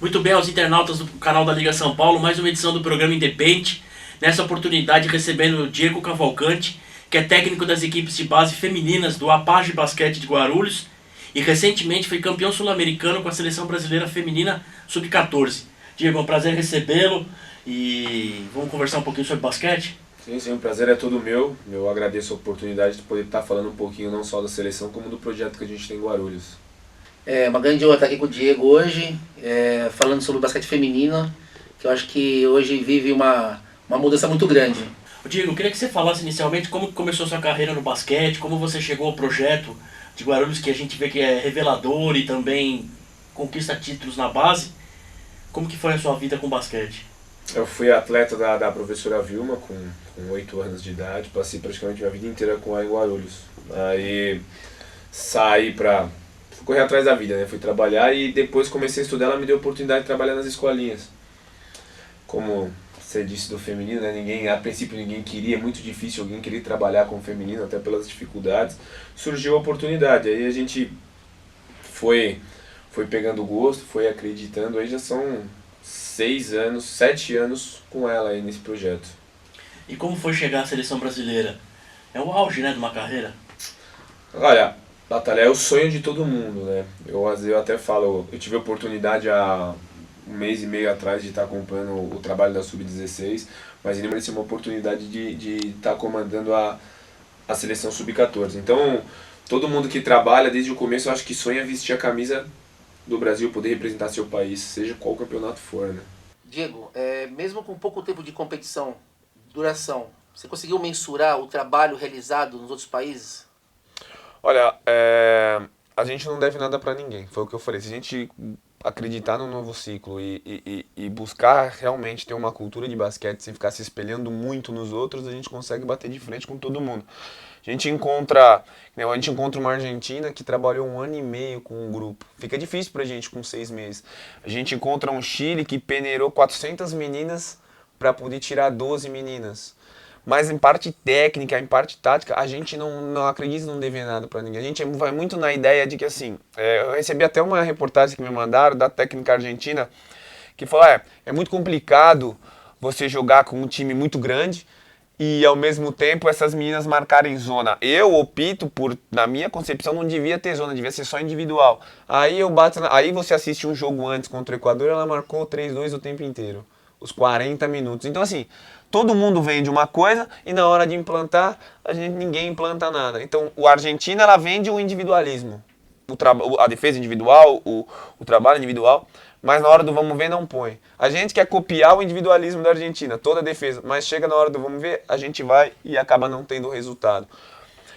Muito bem aos internautas do canal da Liga São Paulo, mais uma edição do programa Independente. Nessa oportunidade recebendo o Diego Cavalcante, que é técnico das equipes de base femininas do Apache Basquete de Guarulhos e recentemente foi campeão sul-americano com a seleção brasileira feminina sub-14. Diego, é um prazer recebê-lo e vamos conversar um pouquinho sobre basquete? Sim, o prazer é todo meu. Eu agradeço a oportunidade de poder estar falando um pouquinho não só da seleção, como do projeto que a gente tem em Guarulhos. É uma grande honra estar aqui com o Diego hoje, falando sobre o basquete feminino, que eu acho que hoje vive uma mudança muito grande. Diego, eu queria que você falasse inicialmente como começou sua carreira no basquete, como você chegou ao projeto de Guarulhos, que a gente vê que é revelador e também conquista títulos na base. Como que foi a sua vida com basquete? Eu fui atleta da professora Vilma com 8 anos de idade, passei praticamente minha vida inteira com ela em Guarulhos. Aí saí pra correr atrás da vida, né? Fui trabalhar e depois comecei a estudar, ela me deu a oportunidade de trabalhar nas escolinhas. Como você disse do feminino, né? A princípio ninguém queria, é muito difícil alguém querer trabalhar com o feminino, até pelas dificuldades. Surgiu a oportunidade, aí a gente foi pegando gosto, foi acreditando, aí já são 7 anos com ela aí nesse projeto. E como foi chegar à seleção brasileira? É o auge, né, de uma carreira. Olha, batalhar é o sonho de todo mundo, né? Eu até falo, eu tive a oportunidade há um mês e meio atrás de estar acompanhando o trabalho da Sub-16, mas ele merecia uma oportunidade de estar comandando a seleção Sub-14. Então, todo mundo que trabalha desde o começo, eu acho que sonha vestir a camisa do Brasil, poder representar seu país, seja qual campeonato for, né? Diego, mesmo com pouco tempo de competição, duração, você conseguiu mensurar o trabalho realizado nos outros países? Olha, a gente não deve nada pra ninguém, foi o que eu falei. Se a gente acreditar no novo ciclo e buscar realmente ter uma cultura de basquete sem ficar se espelhando muito nos outros, a gente consegue bater de frente com todo mundo. A gente encontra uma Argentina que trabalhou 1 ano e meio com o grupo. Fica difícil pra gente com 6 meses. A gente encontra um Chile que peneirou 400 meninas para poder tirar 12 meninas. Mas em parte técnica, em parte tática, a gente não acredita em não dever nada para ninguém. A gente vai muito na ideia de que, assim, eu recebi até uma reportagem que me mandaram da técnica argentina, que falou, é muito complicado você jogar com um time muito grande e, ao mesmo tempo, essas meninas marcarem zona. Eu opto por, na minha concepção, não devia ter zona, devia ser só individual. Aí você assiste um jogo antes contra o Equador, ela marcou 3-2 o tempo inteiro, os 40 minutos. Então, assim, todo mundo vende uma coisa e na hora de implantar, ninguém implanta nada. Então, a Argentina, ela vende o individualismo. A defesa individual, o trabalho individual, mas na hora do vamos ver não põe. A gente quer copiar o individualismo da Argentina, toda a defesa, mas chega na hora do vamos ver, a gente vai e acaba não tendo resultado.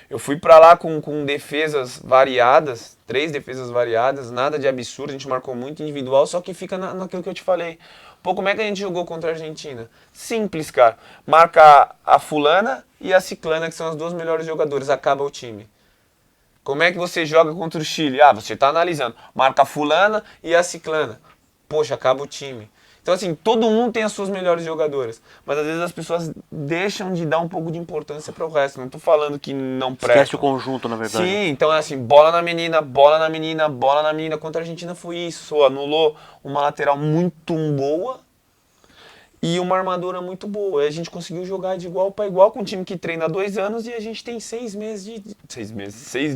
Eu fui pra lá com defesas variadas, 3 defesas variadas, nada de absurdo, a gente marcou muito individual, só que fica naquilo que eu te falei. Pô, como é que a gente jogou contra a Argentina? Simples, cara. Marca a fulana e a ciclana, que são as 2 melhores jogadoras, acaba o time. Como é que você joga contra o Chile? Você tá analisando. Marca a fulana e a ciclana. Poxa, acaba o time. Então, assim, todo mundo tem as suas melhores jogadoras. Mas, às vezes, as pessoas deixam de dar um pouco de importância para o resto. Não tô falando que não presta. Esquece o conjunto, na verdade. Sim, então é assim, bola na menina, bola na menina, bola na menina. Contra a Argentina foi isso. Anulou uma lateral muito boa e uma armadura muito boa. E a gente conseguiu jogar de igual para igual com um time que treina há 2 anos e a gente tem 6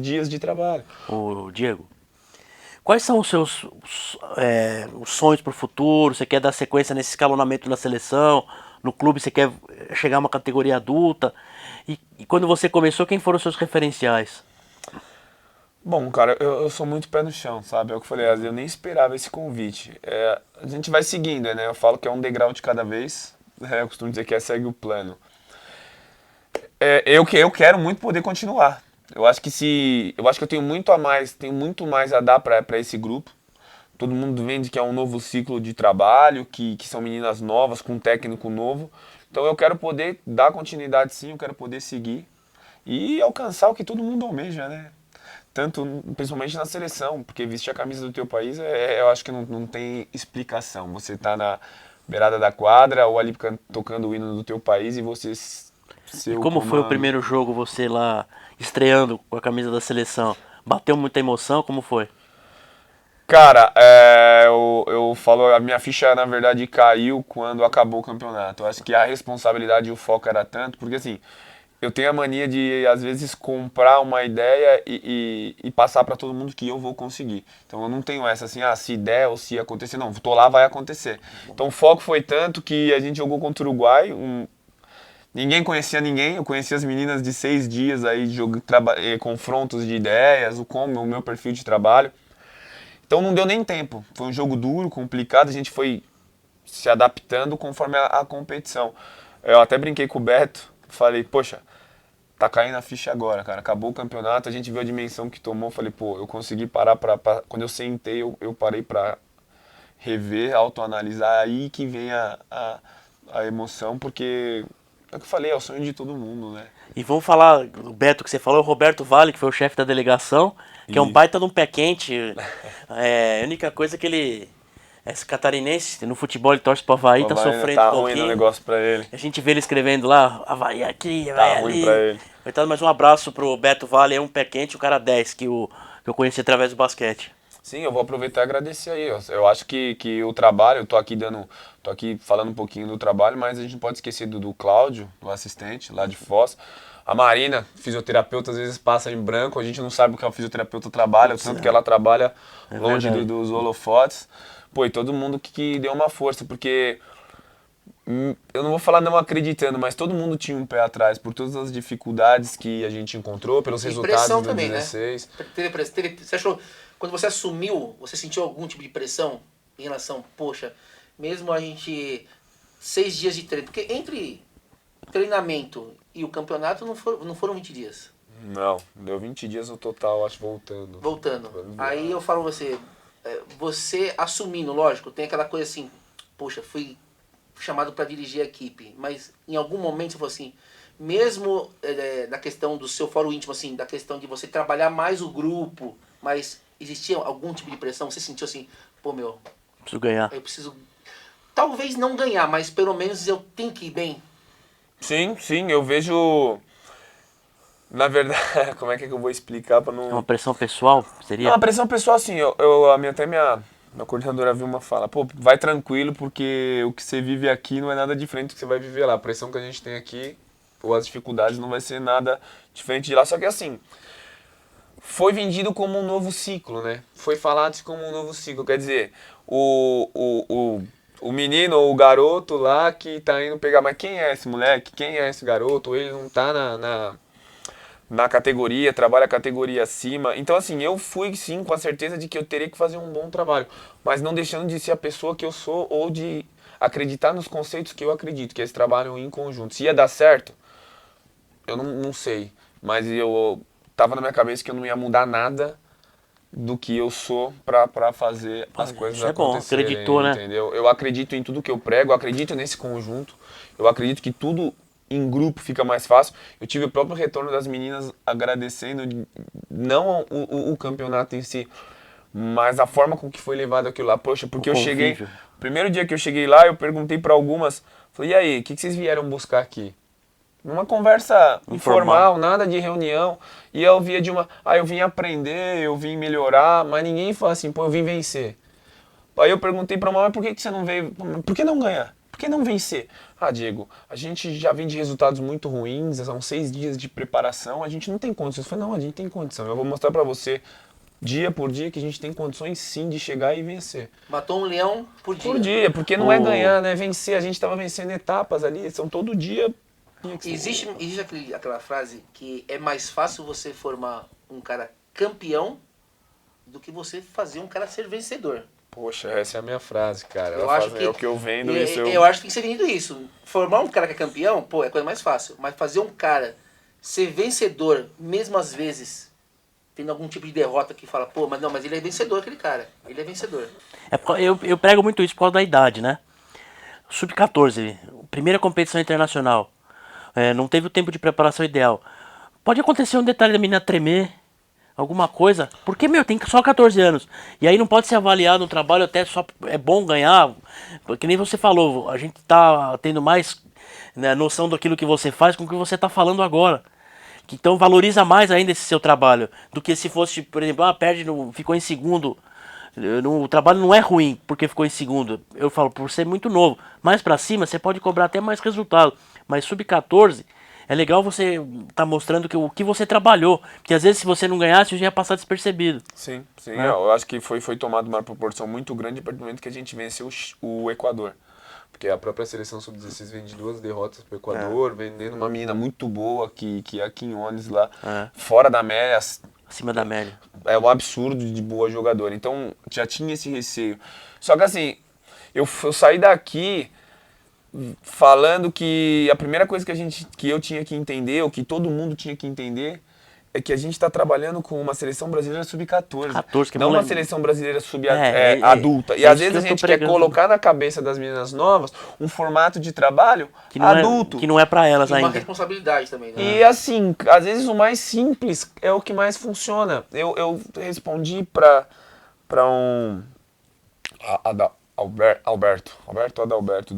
dias de trabalho. Ô, Diego, quais são os seus os sonhos para o futuro? Você quer dar sequência nesse escalonamento na seleção? No clube você quer chegar a uma categoria adulta? E quando você começou, quem foram os seus referenciais? Bom, cara, eu sou muito pé no chão, sabe? É o que eu falei, eu nem esperava esse convite. A gente vai seguindo, né? Eu falo que é um degrau de cada vez. Eu costumo dizer que segue o plano. Eu quero muito poder continuar. Eu acho que eu tenho muito mais a dar para esse grupo. Todo mundo vende que é um novo ciclo de trabalho, que são meninas novas, com um técnico novo. Então eu quero poder dar continuidade sim, eu quero poder seguir e alcançar o que todo mundo almeja, né? Principalmente na seleção, porque vestir a camisa do teu país, eu acho que não tem explicação. Você tá na beirada da quadra ou ali tocando o hino do teu país e você... E como foi o primeiro jogo, você lá estreando com a camisa da seleção? Bateu muita emoção? Como foi? Cara, eu falo, a minha ficha na verdade caiu quando acabou o campeonato. Eu acho que a responsabilidade e o foco era tanto, porque assim, eu tenho a mania de às vezes comprar uma ideia e passar pra todo mundo que eu vou conseguir. Então eu não tenho essa assim, se der ou se acontecer, não, tô lá, vai acontecer. Então o foco foi tanto que a gente jogou contra o Uruguai, ninguém conhecia ninguém, eu conhecia as meninas de 6 dias aí, confrontos de ideias, o meu perfil de trabalho. Então não deu nem tempo. Foi um jogo duro, complicado, a gente foi se adaptando conforme a competição. Eu até brinquei com o Beto, falei, poxa, tá caindo a ficha agora, cara. Acabou o campeonato, a gente viu a dimensão que tomou, falei, pô, eu consegui parar quando eu sentei, eu parei pra rever, autoanalisar, aí que vem a emoção, porque é o que eu falei, é o sonho de todo mundo, né? E vamos falar do Beto que você falou, o Roberto Vale, que foi o chefe da delegação, que é um baita de um pé quente. A única coisa que ele é catarinense, no futebol ele torce pro Havaí, tá sofrendo tá um ruim o pouquinho. negócio pra ele. A gente vê ele escrevendo lá, Havaí aqui, Havaí Tá ruim ali. pra ele. Coitado, mas um abraço pro Beto Vale, é um pé quente, o cara 10, que eu conheci através do basquete. Sim, eu vou aproveitar e agradecer aí. Eu acho que o trabalho, tô aqui falando um pouquinho do trabalho, mas a gente não pode esquecer do Cláudio, o assistente lá de Foz. A Marina, fisioterapeuta, às vezes passa em branco, a gente não sabe o que a fisioterapeuta trabalha, tanto que ela trabalha longe dos holofotes. Pô, e todo mundo que deu uma força, porque eu não vou falar não acreditando, mas todo mundo tinha um pé atrás por todas as dificuldades que a gente encontrou, pelos resultados do também, 16. Né? Você achou, quando você assumiu, você sentiu algum tipo de pressão em relação, poxa, mesmo a gente 6 dias de treino, porque entre treinamento e o campeonato não foram 20 dias. Não, deu 20 dias no total, acho, voltando. Aí eu falo você assumindo, lógico, tem aquela coisa assim, poxa, fui chamado para dirigir a equipe, mas em algum momento você falou assim, mesmo na questão do seu fórum íntimo, assim, da questão de você trabalhar mais o grupo, mas existia algum tipo de pressão? Você sentiu assim, pô, preciso ganhar. Eu preciso, talvez não ganhar, mas pelo menos eu tenho que ir bem. Sim, eu vejo. Na verdade, como é que eu vou explicar para não. É uma pressão pessoal, seria? Não, a pressão pessoal, assim, até minha coordenadora Vilma fala, pô, vai tranquilo, porque o que você vive aqui não é nada diferente do que você vai viver lá. A pressão que a gente tem aqui, ou as dificuldades, não vai ser nada diferente de lá. Só que assim, foi vendido como um novo ciclo, né? Foi falado como um novo ciclo. Quer dizer, o menino ou o garoto lá que tá indo pegar, mas quem é esse moleque? Quem é esse garoto? Ou ele não tá na categoria, trabalha a categoria acima. Então assim, eu fui sim com a certeza de que eu teria que fazer um bom trabalho, mas não deixando de ser a pessoa que eu sou ou de acreditar nos conceitos que eu acredito, que eles trabalham em conjunto. Se ia dar certo, eu não sei, mas eu tava na minha cabeça que eu não ia mudar nada do que eu sou pra fazer as coisas acontecerem, acreditou, né? entendeu? Eu acredito em tudo que eu prego, eu acredito nesse conjunto, eu acredito que tudo em grupo fica mais fácil. Eu tive o próprio retorno das meninas agradecendo, não o campeonato em si, mas a forma com que foi levado aquilo lá. Poxa, porque eu cheguei, primeiro dia que eu cheguei lá, eu perguntei pra algumas, falei, e aí, o que vocês vieram buscar aqui? Numa conversa informal, nada de reunião, e eu via eu vim aprender, eu vim melhorar, mas ninguém fala assim, pô, eu vim vencer. Aí eu perguntei pra uma, mas por que você não veio, por que não ganhar? Por que não vencer? Diego, a gente já vem de resultados muito ruins, são 6 dias de preparação, a gente não tem condições. Eu falei, não, a gente tem condição, eu vou mostrar pra você, dia por dia, que a gente tem condições sim de chegar e vencer. Matou um leão por dia. Por dia, porque não é ganhar, né? Vencer, a gente tava vencendo etapas ali, são todo dia. Existe aquela frase que é mais fácil você formar um cara campeão do que você fazer um cara ser vencedor. Poxa, essa é a minha frase, cara. É o que eu vendo. Eu acho que tem que ser vendido isso. Formar um cara que é campeão, pô, é a coisa mais fácil. Mas fazer um cara ser vencedor, mesmo às vezes, tendo algum tipo de derrota que fala, pô, mas ele é vencedor, aquele cara. Ele é vencedor. Eu prego muito isso por causa da idade, né? Sub-14, primeira competição internacional. Não teve o tempo de preparação ideal. Pode acontecer um detalhe da menina tremer, alguma coisa, porque, tem só 14 anos. E aí não pode ser avaliado no trabalho, até só é bom ganhar. Que nem você falou, a gente tá tendo mais, né, noção daquilo que você faz com o que você tá falando agora. Então valoriza mais ainda esse seu trabalho, do que se fosse, por exemplo, ficou em segundo O trabalho não é ruim porque ficou em segundo. Eu falo, por ser muito novo. Mais pra cima, você pode cobrar até mais resultado. Mas sub-14, é legal você tá mostrando o que você trabalhou. Porque às vezes se você não ganhasse, já ia passar despercebido. Sim, sim. Né? Eu acho que foi tomado uma proporção muito grande a partir do momento que a gente venceu o Equador. Porque a própria seleção sub-16 vem de 2 derrotas pro Equador, vendendo uma menina muito boa que é aqui em Ones lá, fora da média. Acima da média. É um absurdo de boa jogadora. Então já tinha esse receio. Só que assim, eu saí daqui falando que a primeira coisa que eu tinha que entender, ou que todo mundo tinha que entender, é que a gente está trabalhando com uma seleção brasileira sub-14. 14, que não não uma é- seleção brasileira É, adulta. E é às isso que vezes a eu tô gente quer pregando. colocar na cabeça das meninas novas um formato de trabalho Que não adulto. que não é pra elas E uma ainda. responsabilidade também, né? E assim, às vezes o mais simples é o que mais funciona. Eu respondi para um Alberto Adalberto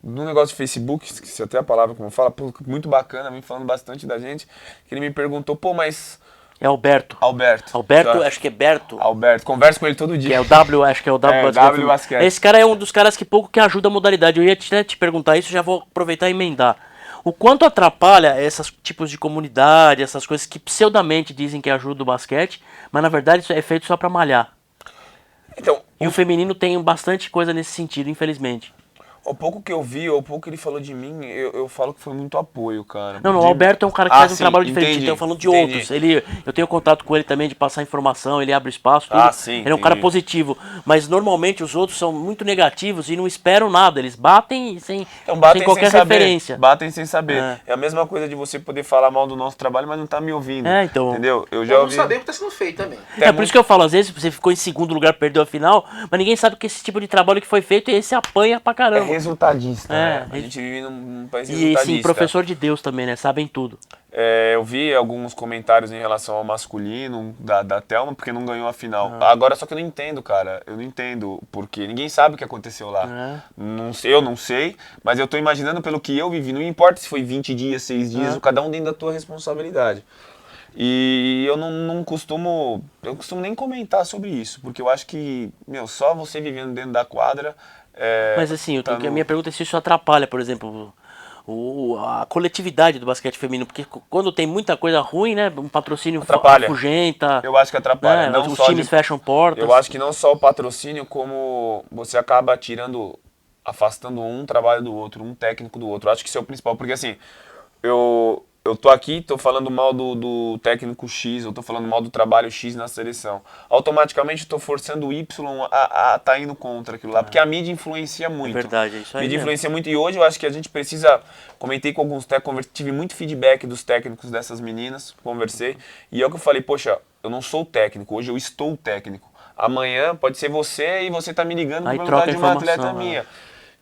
do negócio de Facebook, esqueci até a palavra como fala, pô, muito bacana, vem falando bastante da gente, que ele me perguntou, pô, mas É Alberto. Alberto, Acho que é Berto. Alberto, converso com ele todo dia. Que é o W, acho que é o W É, W Basquete. Esse cara é um dos caras que pouco que ajuda a modalidade. Eu ia te perguntar isso, já vou aproveitar e emendar. O quanto atrapalha esses tipos de comunidade, essas coisas que pseudamente dizem que ajudam o basquete, mas na verdade isso é feito só pra malhar. Então, E o feminino tem bastante coisa nesse sentido, infelizmente. o pouco que eu vi, ou o pouco que ele falou de mim, eu falo que foi muito apoio, cara. Não, o De- Alberto é um cara que faz um sim, trabalho diferente. entendi, Então, falando de entendi. outros. Eu tenho contato com ele também de passar informação, ele abre espaço, tudo. Sim, Ele é um cara entendi. positivo. Mas normalmente os outros são muito negativos e não esperam nada. Eles batem Então batem sem qualquer saber, referência. batem sem saber. É. É a mesma coisa de você poder falar mal do nosso trabalho, mas não tá me ouvindo. É, então. Entendeu? Eu já Ou não ouvi. saber o que está sendo feito também. É por isso que eu falo, às vezes você ficou em segundo lugar, perdeu a final, mas ninguém sabe que esse tipo de trabalho que foi feito e esse apanha pra É caramba. resultadista, né? A É. gente vive num país E resultadista. sim, professor de Deus também, né? Sabem tudo. Eu vi alguns comentários em relação ao masculino da Thelma, porque não ganhou a final. Agora, só que eu não entendo, cara. Eu não entendo, porque ninguém sabe o que aconteceu lá. Não sei, eu não sei, mas eu tô imaginando pelo que eu vivi. Não importa se foi 20 dias, 6 dias, cada um dentro da tua responsabilidade. E eu não costumo, eu costumo nem comentar sobre isso, porque eu acho que, só você vivendo dentro da quadra... Mas assim, tá a minha pergunta é se isso atrapalha, por exemplo, a coletividade do basquete feminino, porque quando tem muita coisa ruim, né, um patrocínio Atrapalha. afugenta, Eu acho que atrapalha. né, Não os só times fecham portas. Eu acho que não só o patrocínio, como você acaba afastando um trabalho do outro, um técnico do outro. Eu acho que isso é o principal, porque assim, eu tô aqui, tô falando mal do técnico X, eu tô falando mal do trabalho X na seleção. Automaticamente eu tô forçando o Y a tá indo contra aquilo lá, porque a mídia influencia muito. É verdade, é isso aí A mídia mesmo. influencia muito, e hoje eu acho que a gente precisa, comentei com alguns técnicos, tive muito feedback dos técnicos dessas meninas, conversei, e é o que eu falei, poxa, eu não sou o técnico, hoje eu estou o técnico. Amanhã pode ser você e você tá me ligando Aí por troca perguntar de uma informação, atleta né? minha.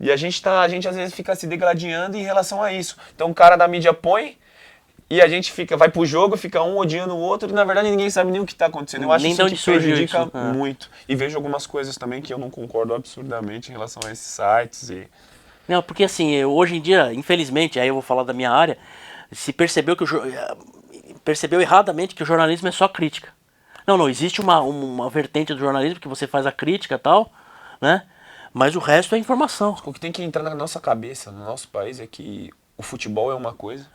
E a gente às vezes fica se degladiando em relação a isso. Então o cara da mídia põe e a gente vai pro jogo, fica um odiando o outro e na verdade ninguém sabe nem o que tá acontecendo. Eu acho Nem isso de onde que surgiu prejudica isso, muito. E vejo algumas coisas também que eu não concordo absurdamente em relação a esses sites. Não, porque assim, hoje em dia, infelizmente, aí eu vou falar da minha área, se percebeu que percebeu erradamente que o jornalismo é só crítica. Não, existe uma vertente do jornalismo que você faz a crítica e tal, né? Mas o resto é informação. O que tem que entrar na nossa cabeça, no nosso país, é que o futebol é uma coisa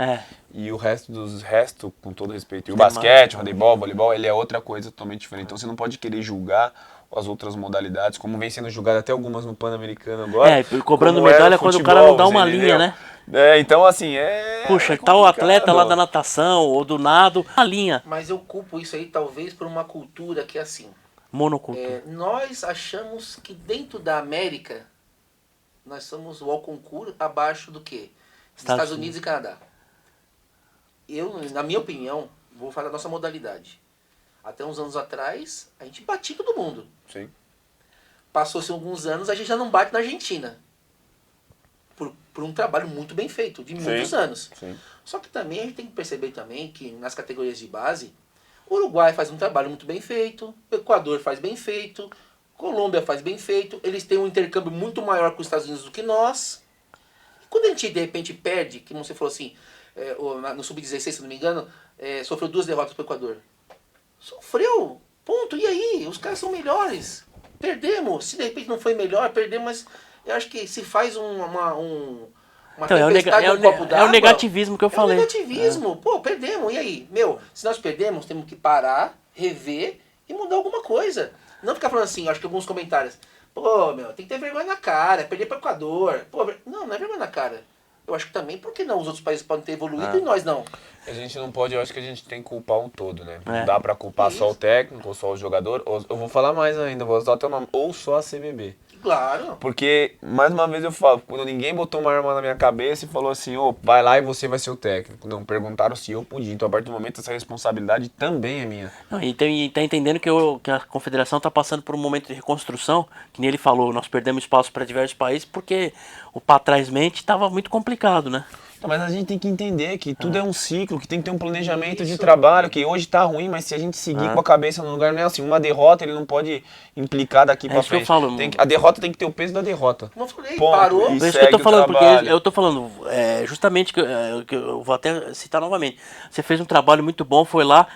e o resto, com todo respeito, e o basquete, o handebol, o voleibol, ele é outra coisa totalmente diferente. Então você não pode querer julgar as outras modalidades, como vem sendo julgado até algumas no Pan-Americano agora. E cobrando como medalha o quando o futebol, cara não dá uma entendeu? linha, né? Então assim, Puxa, é tal complicado. atleta lá da natação ou do nado, uma linha, Mas eu culpo isso aí talvez por uma cultura que é assim. monocultura. Nós achamos que dentro da América nós somos o concurso abaixo do quê? Estados Unidos e Canadá. Eu, na minha opinião, vou falar da nossa modalidade. Até uns anos atrás, a gente batia todo mundo. Sim. Passou-se alguns anos, a gente já não bate na Argentina. Por um trabalho muito bem feito, de muitos anos. Sim. Só que também a gente tem que perceber também que nas categorias de base, o Uruguai faz um trabalho muito bem feito, o Equador faz bem feito, Colômbia faz bem feito, eles têm um intercâmbio muito maior com os Estados Unidos do que nós. E quando a gente de repente perde, que você falou assim, no Sub-16, se não me engano, sofreu 2 derrotas para o Equador. Sofreu, Ponto. E aí? Os caras são melhores. Perdemos. Se de repente não foi melhor, perdemos, mas eu acho que se faz uma Então, tempestade num copo é o d'água, negativismo que eu falei. É o negativismo. Pô, perdemos. E aí? Meu, se nós perdemos, temos que parar, rever e mudar alguma coisa. Não ficar falando assim, acho que alguns comentários. Pô, meu, tem que ter vergonha na cara, perder para o Equador. Pô, não é vergonha na cara. Eu acho que também, por que não? Os outros países podem ter evoluído e nós não. A gente não pode, eu acho que a gente tem que culpar um todo, né? Não É. dá pra culpar só o técnico, ou só o jogador, ou, eu vou falar mais ainda, vou usar o teu nome, ou só a CBB. Claro. Porque, mais uma vez eu falo, quando ninguém botou uma arma na minha cabeça e falou assim, ô, vai lá e você vai ser o técnico. Não, perguntaram se eu podia. Então, a partir do momento, essa responsabilidade também é minha. Não, e tá entendendo que a confederação tá passando por um momento de reconstrução, que nem ele falou, nós perdemos espaço para diversos países porque o para trás mente estava muito complicado, né? Não, mas a gente tem que entender que tudo é um ciclo, que tem que ter um planejamento de trabalho, que hoje tá ruim, mas se a gente seguir com a cabeça no lugar, não é assim, uma derrota ele não pode implicar daqui pra isso que eu frente. falo. A derrota tem que ter o peso da derrota. Como eu falei, Ponto. parou. E Por isso que eu tô segue o falando, porque trabalho. eu tô falando, justamente que eu vou até citar novamente. Você fez um trabalho muito bom, foi lá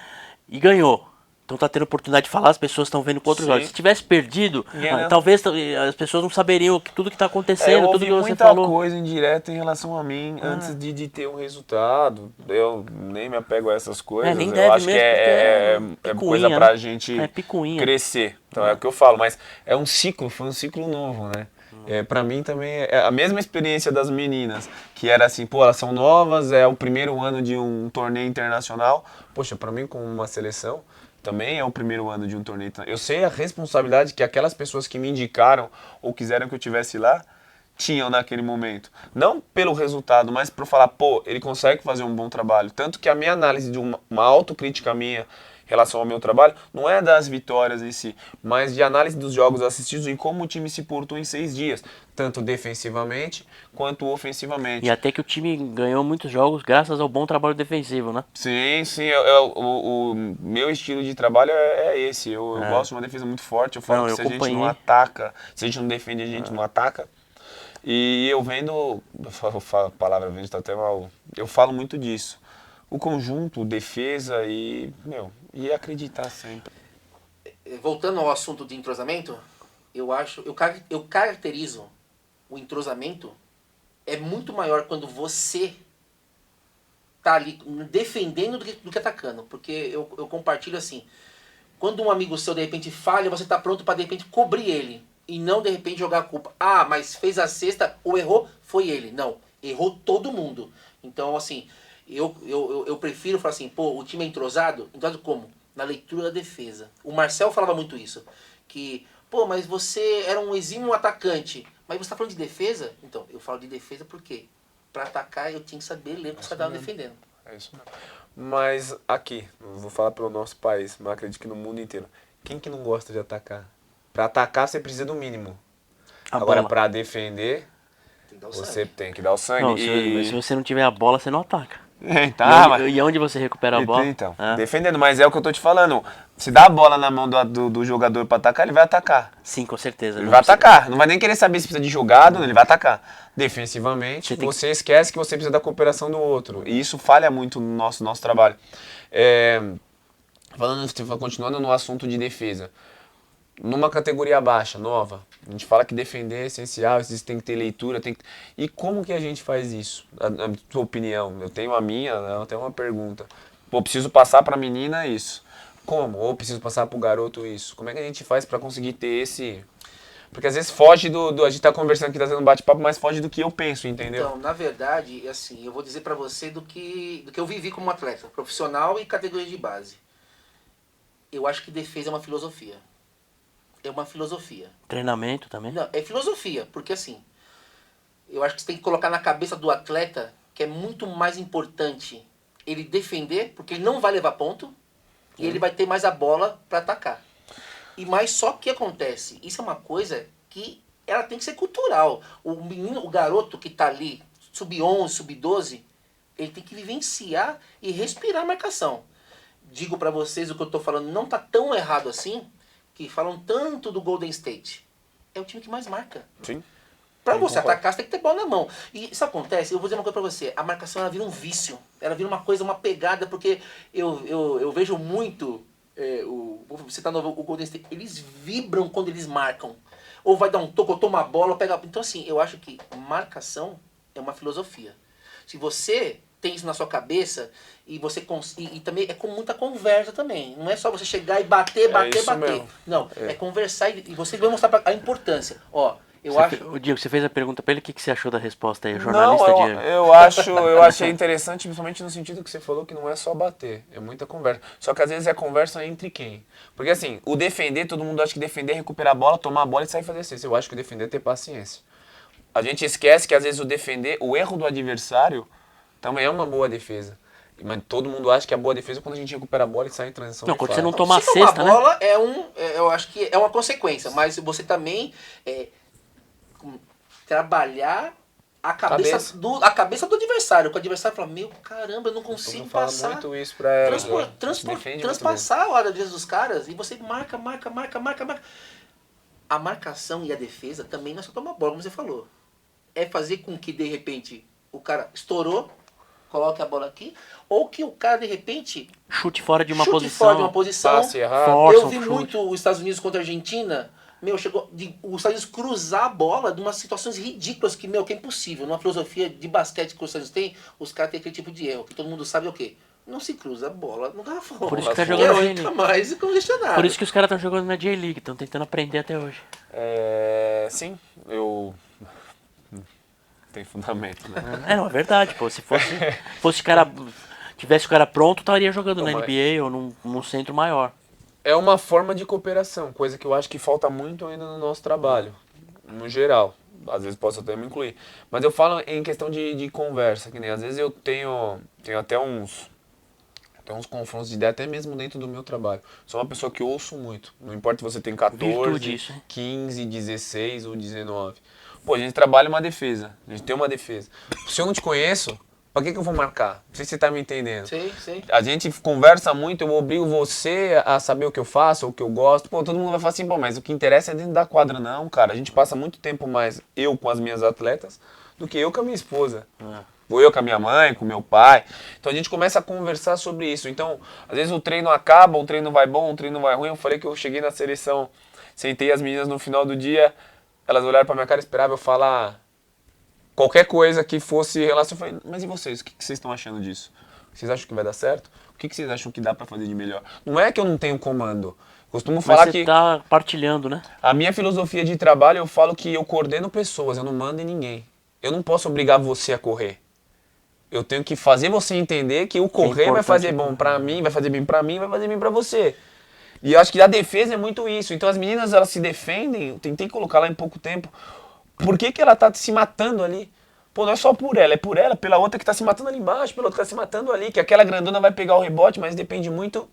e ganhou. Então tá tendo oportunidade de falar, as pessoas estão vendo com outros Sim. olhos. Se tivesse perdido, Não. talvez as pessoas não saberiam tudo que tá acontecendo, Eu tudo ouvi que você muita falou. coisa indireta em relação a mim antes de ter um resultado. Eu nem me apego a essas coisas. Nem eu deve acho que mesmo, é picuinha, coisa pra né? gente É picuinha. crescer. Então é o que eu falo, mas é um ciclo, foi um ciclo novo, né? Pra mim também é a mesma experiência das meninas, que era assim, pô, elas são novas, é o primeiro ano de um torneio internacional. Poxa, pra mim como uma seleção, também é o primeiro ano de um torneio internacional. Eu sei a responsabilidade que aquelas pessoas que me indicaram ou quiseram que eu estivesse lá, tinham naquele momento. Não pelo resultado, mas por falar, pô, ele consegue fazer um bom trabalho. Tanto que a minha análise de uma autocrítica minha em relação ao meu trabalho, não é das vitórias em si, mas de análise dos jogos assistidos e como o time se portou em 6 dias, tanto defensivamente quanto ofensivamente. E até que o time ganhou muitos jogos graças ao bom trabalho defensivo, né? Sim, o meu estilo de trabalho é esse. Eu gosto de uma defesa muito forte. Eu falo Não, que eu se a gente acompanhei. não ataca, se a gente não defende, a gente não ataca. E eu vendo, a palavra vende tá até mal, eu falo muito disso. O conjunto, defesa e acreditar sempre. Voltando ao assunto de entrosamento, eu caracterizo o entrosamento é muito maior quando você tá ali defendendo do que atacando. Porque eu compartilho assim, quando um amigo seu de repente falha, você tá pronto para de repente cobrir ele. E não de repente jogar a culpa. Ah, mas fez a cesta ou errou, foi ele. Não, errou todo mundo. Então assim, eu prefiro falar assim, pô, o time é entrosado? Entrosado como? Na leitura da defesa. O Marcel falava muito isso. Que, pô, mas você era um exímio atacante. Mas você tá falando de defesa? Então, eu falo de defesa porque pra atacar eu tinha que saber ler o que você estava defendendo. É isso mesmo. Mas aqui, vou falar pelo nosso país, mas acredito que no mundo inteiro. Quem que não gosta de atacar? Pra atacar você precisa do mínimo. Agora bola. pra defender, Tem que dar o você sangue. tem que dar o sangue. Não, se você não tiver a bola, você não ataca. E onde você recupera a bola? Então, defendendo, mas é o que eu tô te falando. Se dá a bola na mão do jogador pra atacar, ele vai atacar. Sim, com certeza. Ele vai atacar. Não vai nem querer saber se precisa de jogado, ele vai atacar. Defensivamente, Você tem você esquece que você precisa da cooperação do outro. E isso falha muito no nosso trabalho. Continuando no assunto de defesa. Numa categoria baixa, nova, a gente fala que defender é essencial, vocês tem que ter leitura, E como que a gente faz isso? A tua opinião, eu tenho a minha, eu tenho uma pergunta. Pô, preciso passar pra menina isso. Como? Ou preciso passar pro garoto isso? Como é que a gente faz pra conseguir ter esse... Porque às vezes foge a gente tá conversando aqui, tá sendo um bate-papo, mas foge do que eu penso, entendeu? Então, na verdade, assim, eu vou dizer pra você do que eu vivi como atleta, profissional e categoria de base. Eu acho que defesa é uma filosofia. É uma filosofia. Treinamento também? Não, é filosofia, porque assim, eu acho que você tem que colocar na cabeça do atleta que é muito mais importante ele defender, porque ele não vai levar ponto, e ele vai ter mais a bola para atacar. E mais só que acontece, isso é uma coisa que ela tem que ser cultural. O menino, o garoto que tá ali, sub-11, sub-12, ele tem que vivenciar e respirar a marcação. Digo para vocês o que eu tô falando, não tá tão errado assim, que falam tanto do Golden State. É o time que mais marca. Sim. Pra você atacar, você tem que ter bola na mão. E isso acontece, eu vou dizer uma coisa pra você, a marcação ela vira um vício. Ela vira uma coisa, uma pegada, porque eu vejo muito você tá no o Golden State, eles vibram quando eles marcam. Ou vai dar um toco, ou toma a bola, ou pega... Então, assim, eu acho que marcação é uma filosofia. Se você tem isso na sua cabeça, e você e também é com muita conversa também. Não é só você chegar e bater. Mesmo. Não, é conversar e você vai mostrar a importância. Ó, O Diego, você fez a pergunta pra ele, o que você achou da resposta aí? O Não, jornalista Diego. eu achei interessante, principalmente no sentido que você falou que não é só bater, é muita conversa. Só que às vezes é conversa entre quem? Porque assim, o defender, todo mundo acha que defender é recuperar a bola, tomar a bola e sair fazer cesta. Eu acho que o defender é ter paciência. A gente esquece que às vezes o defender, o erro do adversário também é uma boa defesa. Mas todo mundo acha que a boa defesa é quando a gente recupera a bola e sai em transição. Não, quando você não faz. toma a se tomar cesta, né? bola eu acho que é uma consequência, mas você também trabalhar a cabeça do adversário. Que o adversário fala, meu caramba, eu não consigo passar. Muito isso pra ela. Transpassar a hora dos caras e você marca. A marcação e a defesa também não é só tomar bola, como você falou. É fazer com que, de repente, o cara estourou, coloque a bola aqui, ou que o cara, de repente, Chute fora de uma posição. Passe errado. Força, Eu vi chute. muito os Estados Unidos contra a Argentina. Chegou os Estados Unidos cruzar a bola de umas situações ridículas que é impossível. Numa filosofia de basquete que os Estados Unidos têm, os caras têm aquele tipo de erro, que todo mundo sabe o quê? Não se cruza a bola no garrafão. Por isso que tá jogando fica mais congestionado. Por isso que os caras estão jogando na J-League, estão tentando aprender até hoje. Sim, tem fundamento, né? Não, é verdade, pô. Se fosse cara. Tivesse o cara pronto, estaria jogando na mas- NBA ou num centro maior. É uma forma de cooperação, coisa que eu acho que falta muito ainda no nosso trabalho, no geral. Às vezes posso até me incluir. Mas eu falo em questão de conversa, que nem às vezes eu tenho até uns confrontos de ideia, até mesmo dentro do meu trabalho. Sou uma pessoa que ouço muito. Não importa se você tem 14, Virtude isso, hein? 15, 16 ou 19. Pô, a gente trabalha uma defesa. A gente tem uma defesa. Se eu não te conheço, pra que eu vou marcar? Não sei se você tá me entendendo. Sim. A gente conversa muito, eu obrigo você a saber o que eu faço, o que eu gosto. Pô, todo mundo vai falar assim, pô, mas o que interessa é dentro da quadra. Não, cara. A gente passa muito tempo mais eu com as minhas atletas do que eu com a minha esposa. Ou eu com a minha mãe, com o meu pai. Então a gente começa a conversar sobre isso. Então, às vezes o treino acaba, um treino vai bom, um treino vai ruim. Eu falei que eu cheguei na seleção, sentei as meninas no final do dia, elas olharam pra minha cara e esperavam eu falar qualquer coisa que fosse relacionada. Eu falei, mas e vocês? O que vocês estão achando disso? Vocês acham que vai dar certo? O que vocês acham que dá pra fazer de melhor? Não é que eu não tenho comando. Costumo falar Mas você que tá partilhando, né? a minha filosofia de trabalho, eu falo que eu coordeno pessoas, eu não mando em ninguém. Eu não posso obrigar você a correr. Eu tenho que fazer você entender que o correr vai fazer bom pra mim, vai fazer bem pra mim, vai fazer bem pra você. E eu acho que a defesa é muito isso. Então as meninas, elas se defendem, eu tentei colocar lá em pouco tempo. Por que ela tá se matando ali? Pô, não é só por ela, é por ela, pela outra que tá se matando ali embaixo, pela outra que tá se matando ali, que aquela grandona vai pegar o rebote, mas depende muito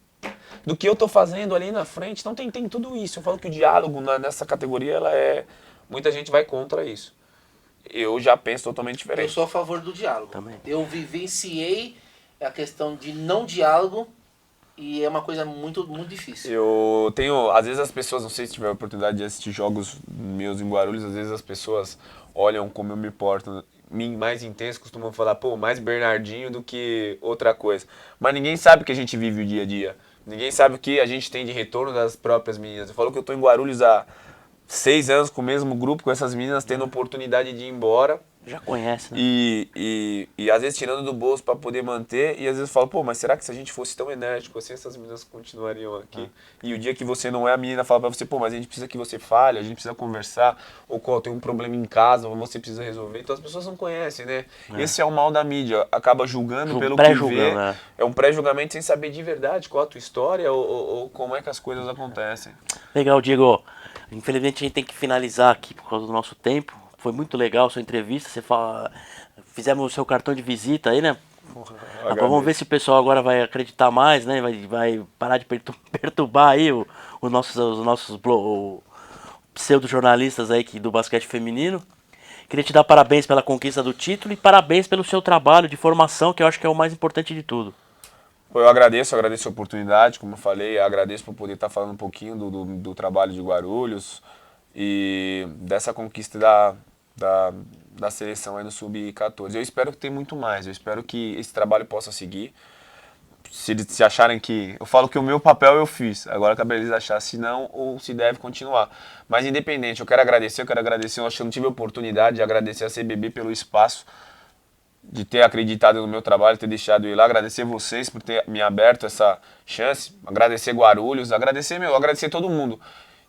do que eu tô fazendo ali na frente. Então tem tudo isso. Eu falo que o diálogo nessa categoria, muita gente vai contra isso. Eu já penso totalmente Eu diferente. sou a favor do diálogo. Também. Eu vivenciei a questão de não diálogo e é uma coisa muito, muito difícil. Eu tenho, às vezes as pessoas, não sei se tiver a oportunidade de assistir jogos meus em Guarulhos, às vezes as pessoas olham como eu me porto, mais intenso, costumam falar, pô, mais Bernardinho do que outra coisa. Mas ninguém sabe o que a gente vive o dia a dia. Ninguém sabe o que a gente tem de retorno das próprias meninas. Eu falo que eu tô em Guarulhos há 6 anos com o mesmo grupo, com essas meninas, tendo oportunidade de ir embora. Já conhece, né? E às vezes tirando do bolso para poder manter, e às vezes falo, pô, mas será que se a gente fosse tão enérgico assim, essas meninas continuariam aqui? E o dia que você não é, a menina fala para você, pô, mas a gente precisa que você fale, a gente precisa conversar, ou qual, tem um problema em casa, ou você precisa resolver. Então as pessoas não conhecem, né? Esse é o mal da mídia, acaba julgando pelo que vê. É um pré-julgamento sem saber de verdade qual a tua história ou como é que as coisas acontecem. Legal, Diego. Infelizmente a gente tem que finalizar aqui por causa do nosso tempo. Foi muito legal a sua entrevista. Você fala, fizemos o seu cartão de visita aí, né? Vamos ver se o pessoal agora vai acreditar mais, né? Vai parar de perturbar aí os nossos pseudo-jornalistas aí do basquete feminino. Queria te dar parabéns pela conquista do título e parabéns pelo seu trabalho de formação, que eu acho que é o mais importante de tudo. Eu agradeço a oportunidade, como eu falei, agradeço por poder estar falando um pouquinho do trabalho de Guarulhos e dessa conquista da seleção aí no Sub-14. Eu espero que tenha muito mais, eu espero que esse trabalho possa seguir. se eles se acharem que... Eu falo que o meu papel eu fiz. Agora cabe eles achar se não ou se deve continuar. Mas independente, eu quero agradecer. Eu acho que eu não tive a oportunidade de agradecer a CBB pelo espaço, de ter acreditado no meu trabalho, ter deixado eu ir lá. Agradecer vocês por ter me aberto essa chance. Agradecer Guarulhos, agradecer todo mundo.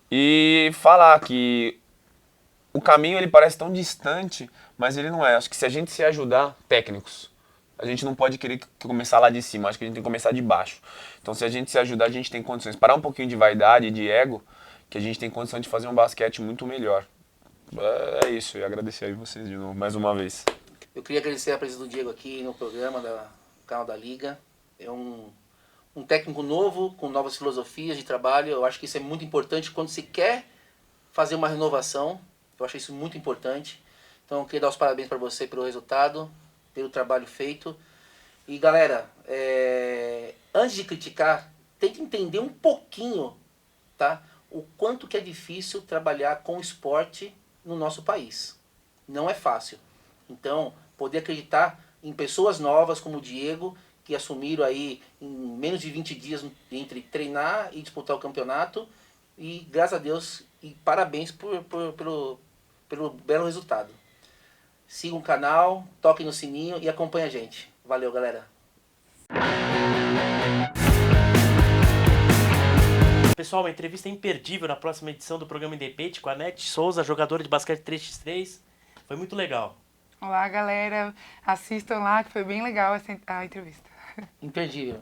E falar que o caminho ele parece tão distante, mas ele não é. Acho que se a gente se ajudar, técnicos, a gente não pode querer começar lá de cima, acho que a gente tem que começar de baixo. Então se a gente se ajudar, a gente tem condições. Parar um pouquinho de vaidade, de ego, que a gente tem condição de fazer um basquete muito melhor. É isso, e agradecer aí vocês de novo, mais uma vez. Eu queria agradecer a presença do Diego aqui no programa do canal da Liga. É um técnico novo, com novas filosofias de trabalho. Eu acho que isso é muito importante quando se quer fazer uma renovação. Eu acho isso muito importante. Então eu queria dar os parabéns para você pelo resultado, pelo trabalho feito. E galera, antes de criticar, tente entender um pouquinho, tá? O quanto que é difícil trabalhar com esporte no nosso país. Não é fácil. Então, poder acreditar em pessoas novas como o Diego, que assumiram aí em menos de 20 dias entre treinar e disputar o campeonato. E graças a Deus e parabéns pelo belo resultado. Siga o canal, toque no sininho e acompanhe a gente. Valeu, galera. Pessoal, uma entrevista imperdível na próxima edição do programa Independente com a Nete Souza, jogadora de basquete 3x3. Foi muito legal. Olá, galera. Assistam lá, que foi bem legal a entrevista. Imperdível.